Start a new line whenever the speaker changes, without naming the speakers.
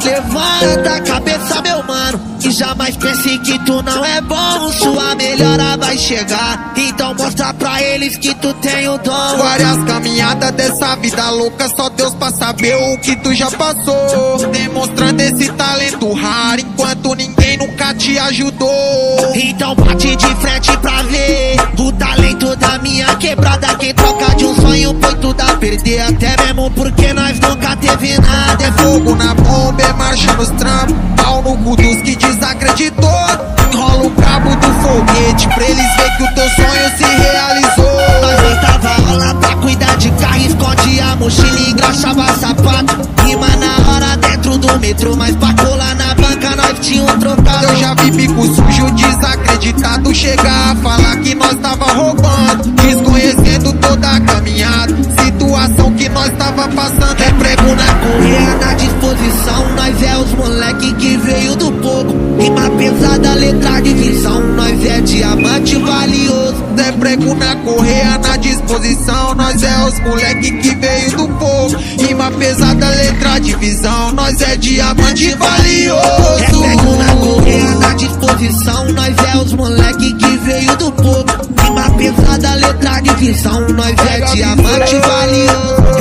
Levanta a cabeça, meu mano, e jamais pense que tu não é bom. Sua melhora vai chegar, então mostra pra eles que tu tem o dom.
Várias caminhadas dessa vida louca, só Deus pra saber o que tu já passou. Demonstrando esse talento raro, enquanto ninguém nunca te ajudou.
Então bate de frente pra ver o talento da minha quebrada. Quem troca de um sonho põe tudo a perder, até mesmo porque nós nunca teve nada.
É fogo na bomba, é marcha nos trampos, pau no cu dos que desacreditou. Enrola o cabo do foguete pra eles ver que o teu sonho se realizou.
Nós deitava aula pra cuidar de carro, escondia a mochila e engraxava sapato. Rima na hora dentro do metrô, mas pra colar na banca nós tinha um trocado.
Eu já vi bico sujo desacreditado chegar a falar que nós tava roubando, desconhecendo toda a caminhada, situação que nós tava passando.
É prego na correia, na disposição, nós é os moleque que veio do pouco. Rima pesada, letra de visão, nós é diamante valioso.
É prego na correia, na disposição, nós é os moleque que veio do pouco. Rima pesada, letra de visão, nós é diamante valioso.
É prego na correia, na disposição, nós é os moleque que veio do pouco. Rima pesada, letra de visão, nós é diamante valioso.